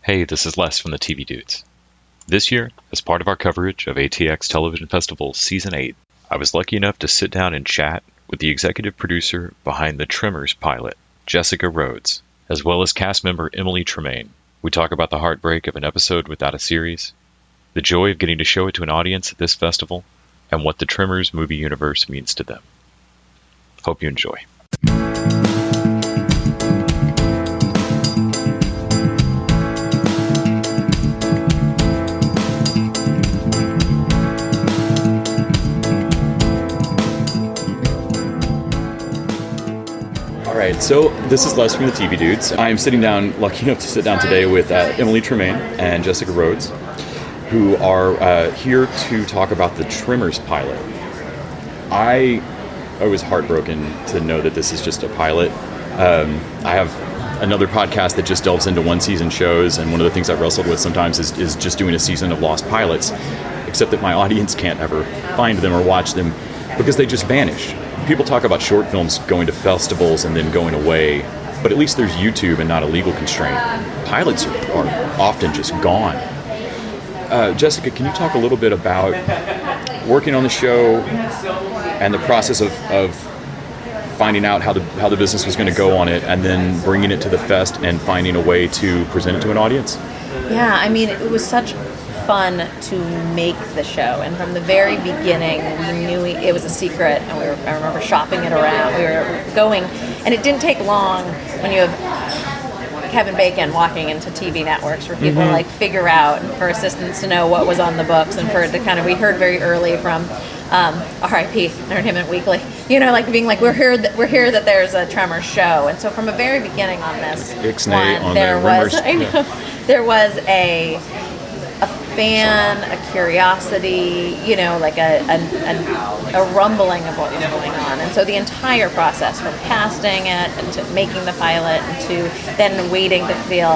Hey, this is Les from the TV Dudes. This year, as part of our coverage of ATX Television Festival Season 8, I was lucky enough to sit down and chat with the executive producer behind the Tremors pilot, Jessica Rhoades, as well as cast member Emily Tremaine. We talk about the heartbreak of an episode without a series, the joy of getting to show it to an audience at this festival, and what the Tremors movie universe means to them. Hope you enjoy. All right, so this is Les from the TV Dudes. I'm sitting down, lucky enough to sit down today with Emily Tremaine and Jessica Rhoades, who are here to talk about the Tremors pilot. I was heartbroken to know that this is just a pilot. I have another podcast that just delves into one-season shows, and one of the things I've wrestled with sometimes is just doing a season of lost pilots, except that my audience can't ever find them or watch them because they just vanish. People talk about short films going to festivals and then going away, but at least there's YouTube and not a legal constraint. Pilots are often just gone. Jessica, can you talk a little bit about working on the show and the process of finding out how the business was going to go on it, and then bringing it to the fest and finding a way to present it to an audience? Yeah, I mean, it was such fun to make the show, and from the very beginning we knew it was a secret, and I remember shopping it around. We were going, and it didn't take long when you have Kevin Bacon walking into TV networks for people to like figure out, and for assistants to know what was on the books, and for it to kind of, we heard very early from RIP Entertainment Weekly, like being like, we're here that there's a Tremors show. And so from the very beginning on this one, there was a fan, a curiosity, like a rumbling of what was going on. And so the entire process, from casting it and to making the pilot and to then waiting to feel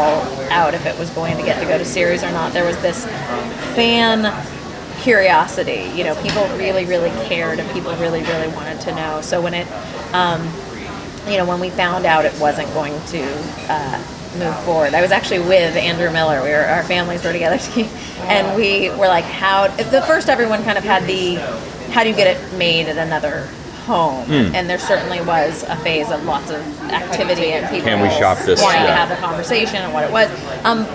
out if it was going to get to go to series or not, there was this fan curiosity. People really, really cared, and people really, really wanted to know. So when it, when we found out it wasn't going to move forward, I was actually with Andrew Miller. Our families were together, and we were like, everyone kind of had how do you get it made at another home? And there certainly was a phase of lots of activity and people Can we shop this? wanting to have the conversation and what it was.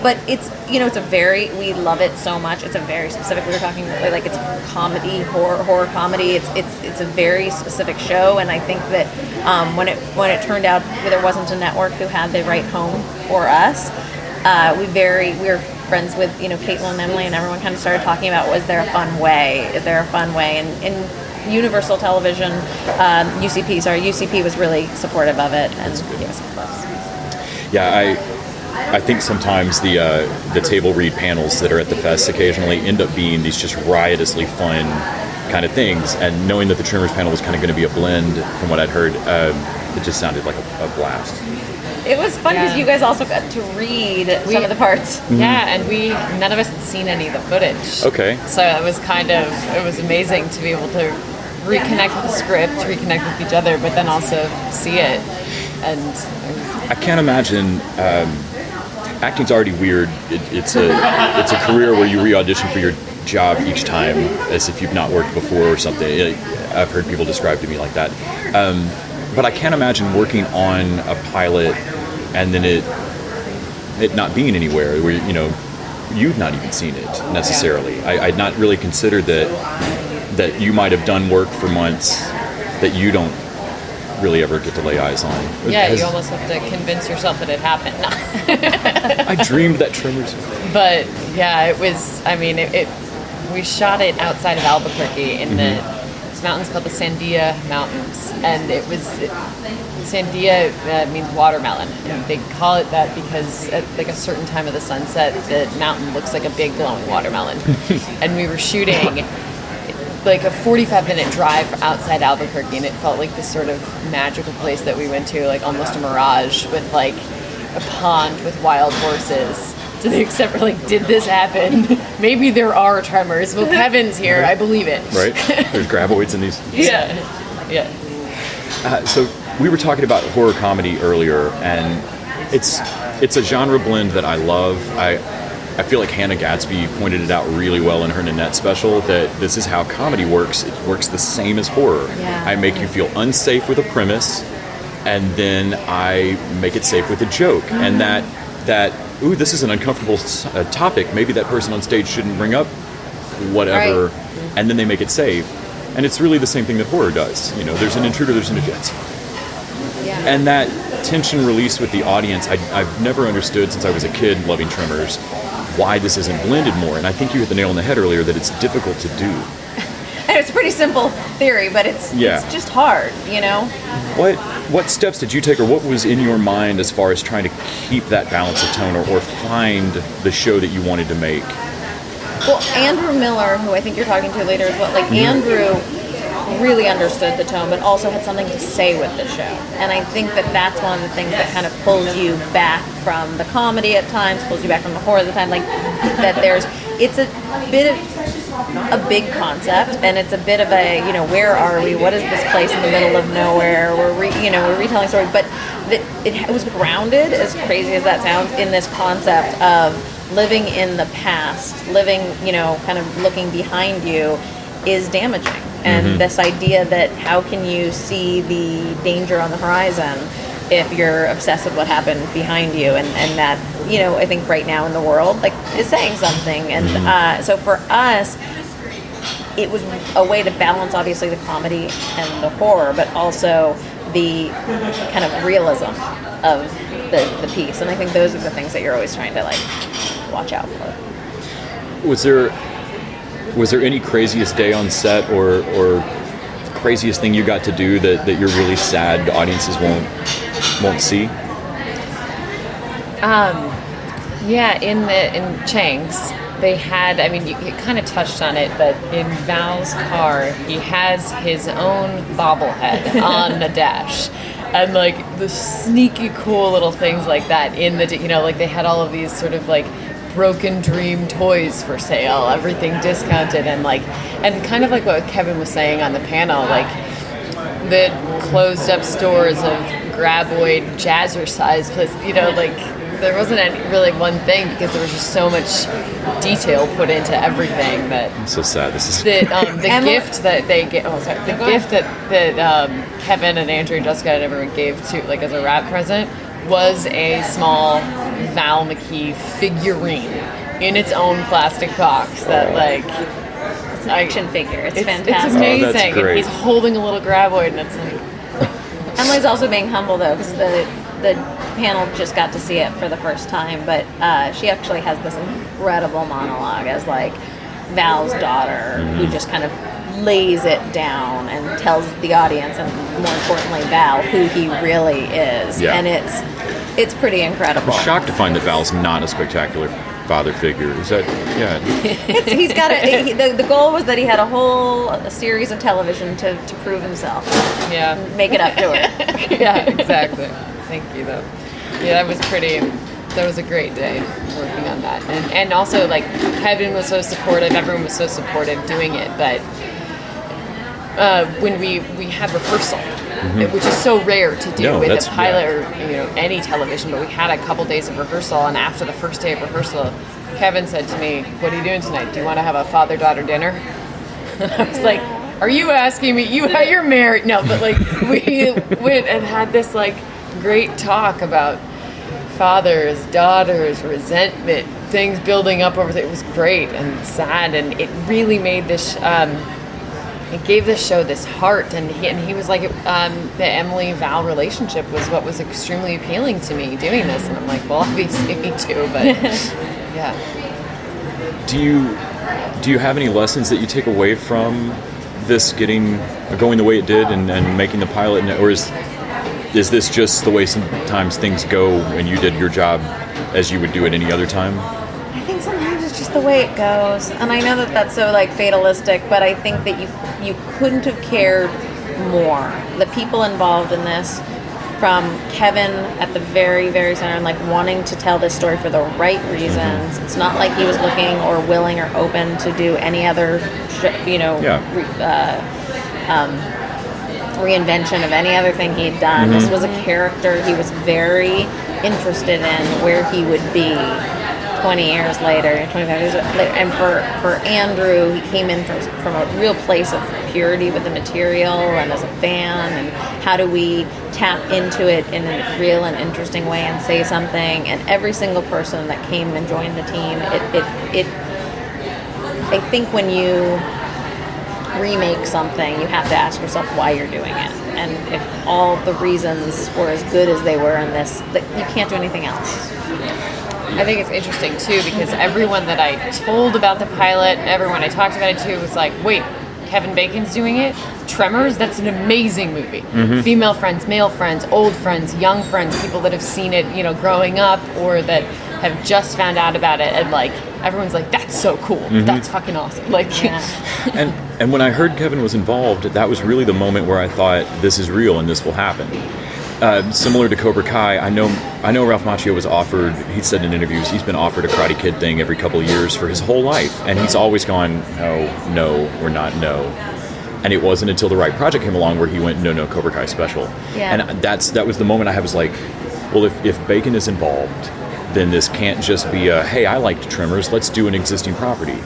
But it's, we love it so much. It's a very specific, we were talking like it's comedy, horror comedy. It's a very specific show, and I think that when it turned out there wasn't a network who had the right home for us, we were friends with Caitlin and Emily, and everyone kind of started talking about, is there a fun way? And Universal Television, UCP was really supportive of it, and gave us close. Yeah, I think sometimes the table read panels that are at the fest occasionally end up being these just riotously fun kind of things, and knowing that the Tremors panel was kind of going to be a blend, from what I'd heard, it just sounded like a blast. It was fun because you guys also got to read some of the parts. Yeah, and none of us had seen any of the footage. Okay. So it was amazing to be able to reconnect with the script, reconnect with each other, but then also see it. And I can't imagine. Acting's already weird. It's a career where you re-audition for your job each time, as if you've not worked before or something. I've heard people describe to me like that. But I can't imagine working on a pilot and then it not being anywhere where you've not even seen it necessarily. I'd not really considered that you might have done work for months that you don't really ever get to lay eyes on. Yeah, you almost have to convince yourself that it happened. No. I dreamed that Tremors. But yeah, it was. I mean, we shot it outside of Albuquerque in this mountains called the Sandia Mountains, and it was Sandia means watermelon, and they call it that because at like a certain time of the sunset, the mountain looks like a big glowing watermelon. And we were shooting like a 45-minute drive outside Albuquerque, and it felt like this sort of magical place that we went to, like almost a mirage, with like a pond with wild horses. To the extent we're like, did this happen? Maybe there are tremors. Well, Kevin's here. I believe it. Right. There's graboids in these. Yeah. So we were talking about horror comedy earlier, and it's it's a genre blend that I love. I feel like Hannah Gadsby pointed it out really well in her Nanette special, that this is how comedy works. It works the same as horror. Yeah. I make you feel unsafe with a premise, and then I make it safe with a joke. And that ooh, this is an uncomfortable topic. Maybe that person on stage shouldn't bring up whatever. Right. And then they make it safe. And it's really the same thing that horror does. You know, there's an intruder, there's an agent. Yeah. And that tension release with the audience, I've never understood since I was a kid loving Tremors, why this isn't blended more. And I think you hit the nail on the head earlier that it's difficult to do. And it's a pretty simple theory, but it's just hard, you know? What steps did you take, or what was in your mind as far as trying to keep that balance of tone, or find the show that you wanted to make? Well, Andrew Miller, who I think you're talking to later as well, like Andrew really understood the tone, but also had something to say with the show. And I think that that's one of the things that kind of pulls you back from the comedy at times, pulls you back from the horror at the time. Like that, it's a bit of a big concept, and it's a bit of a, you know, where are we? What is this place in the middle of nowhere? We're retelling stories, but it was grounded, as crazy as that sounds, in this concept of living in the past, living, you know, kind of looking behind you is damaging. And this idea that how can you see the danger on the horizon if you're obsessed with what happened behind you, and that, you know, I think right now in the world, like, is saying something. And so for us, it was a way to balance, obviously, the comedy and the horror, but also the kind of realism of the piece. And I think those are the things that you're always trying to, like, watch out for. Was there any craziest day on set or craziest thing you got to do that you're really sad audiences won't see? Yeah, in Chang's, they had, I mean, you kind of touched on it, but in Val's car, he has his own bobblehead on the dash. And, like, the sneaky cool little things like that in the, you know, like, they had all of these sort of, like, broken dream toys for sale, everything discounted, and kind of like what Kevin was saying on the panel, like the closed up stores of graboid jazzercise place, you know, like there wasn't really one thing, because there was just so much detail put into everything that I'm so sad this is the gift that they get gift that Kevin and Andrew and Jessica and everyone gave to, like, as a wrap present, was a small Val McKee figurine in its own plastic box that, like, it's an action figure. It's fantastic. It's amazing. Oh, that's great. And he's holding a little graboid, and it's like... Emily's also being humble, though, because the panel just got to see it for the first time, but she actually has this incredible monologue as, like, Val's daughter, who just kind of lays it down and tells the audience, and more importantly Val, who he really is. Yeah. And it's pretty incredible. I'm shocked to find that Val's not a spectacular father figure. Is that, yeah. He's got the goal was that he had a series of television to prove himself. Yeah. Make it up to her. Yeah, exactly. Thank you, though. Yeah, that was a great day working on that. And also, like, Kevin was so supportive, everyone was so supportive doing it, but when we had rehearsal, which is so rare to do with a pilot or, you know, any television, but we had a couple days of rehearsal, and after the first day of rehearsal, Kevin said to me, "What are you doing tonight? Do you want to have a father-daughter dinner?" And I was like, "Are you asking me? You're married?" No, but, like, we went and had this, like, great talk about fathers, daughters, resentment, things building up over. It was great and sad, and it really made this. It gave this show this heart, and he was like, the Emily-Val relationship was what was extremely appealing to me doing this, and I'm like, well, obviously me too, but yeah. Do you have any lessons that you take away from this going the way it did and making the pilot, or is this just the way sometimes things go when you did your job as you would do it any other time? I think sometimes it's just the way it goes, and I know that that's so, like, fatalistic, but I think that you couldn't have cared more. The people involved in this, from Kevin at the very, very center, and, like, wanting to tell this story for the right reasons. It's not like he was looking or willing or open to do any other, reinvention of any other thing he'd done. This was a character. He was very interested in where he would be 20 years later, 25 years later. And for Andrew, he came in from a real place of purity with the material and as a fan, and how do we tap into it in a real and interesting way and say something. And every single person that came and joined the team, I think when you remake something, you have to ask yourself why you're doing it. And if all the reasons were as good as they were in this, you can't do anything else. I think it's interesting too, because everyone that I told about the pilot, everyone I talked about it to was like, wait, Kevin Bacon's doing it? Tremors? That's an amazing movie. Mm-hmm. Female friends, male friends, old friends, young friends, people that have seen it, growing up or that have just found out about it, and like everyone's like, that's so cool. Mm-hmm. That's fucking awesome. Like, and when I heard Kevin was involved, that was really the moment where I thought, this is real and this will happen. Similar to Cobra Kai, I know Ralph Macchio was offered, he said in interviews, he's been offered a Karate Kid thing every couple of years for his whole life. And he's always gone, no, we're not, no. And it wasn't until the right project came along where he went, no, Cobra Kai special. Yeah. And that was the moment I was like, well, if Bacon is involved, then this can't just be a, hey, I liked Tremors, let's do an existing property.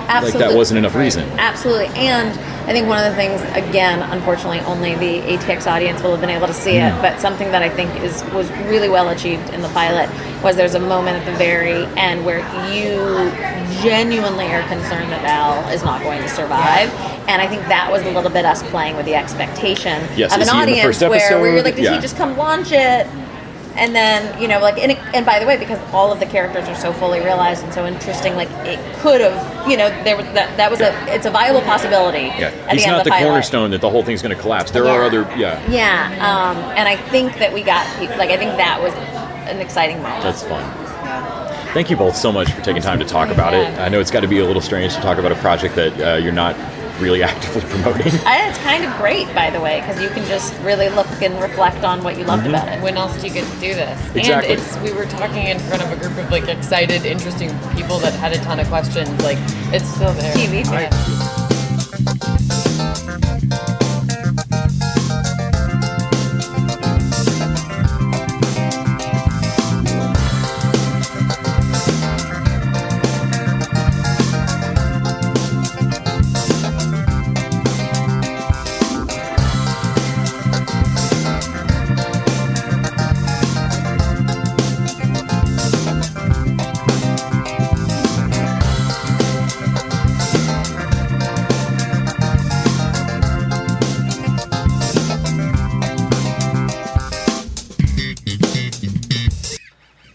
Absolutely. Like, that wasn't enough reason. Absolutely. And I think one of the things, again, unfortunately, only the ATX audience will have been able to see it, but something that I think was really well achieved in the pilot was there's a moment at the very end where you genuinely are concerned that Al is not going to survive. And I think that was a little bit us playing with the expectation of an audience where you're like, did he just come launch it? And then, and by the way, because all of the characters are so fully realized and so interesting, like it could have, there was it's a viable possibility. Yeah, he's not the cornerstone that the whole thing's going to collapse. There are other, and I think that I think that was an exciting moment. That's fun. Thank you both so much for taking time to talk about it. I know it's got to be a little strange to talk about a project that you're not really actively promoting. It's kind of great, by the way, because you can just really look and reflect on what you loved about it. When else do you get to do this? Exactly. And we were talking in front of a group of like excited, interesting people that had a ton of questions. Like, it's still there. TV fan.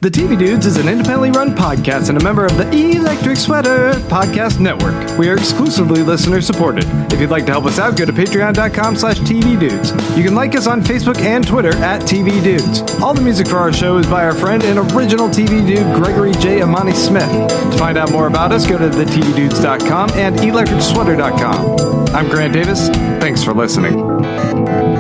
The TV Dudes is an independently run podcast and a member of the Electric Sweater Podcast Network. We are exclusively listener-supported. If you'd like to help us out, go to patreon.com/TVDudes. You can like us on Facebook and Twitter @TVDudes. All the music for our show is by our friend and original TV dude, Gregory J. Amani Smith. To find out more about us, go to thetvdudes.com and electricsweater.com. I'm Grant Davis. Thanks for listening.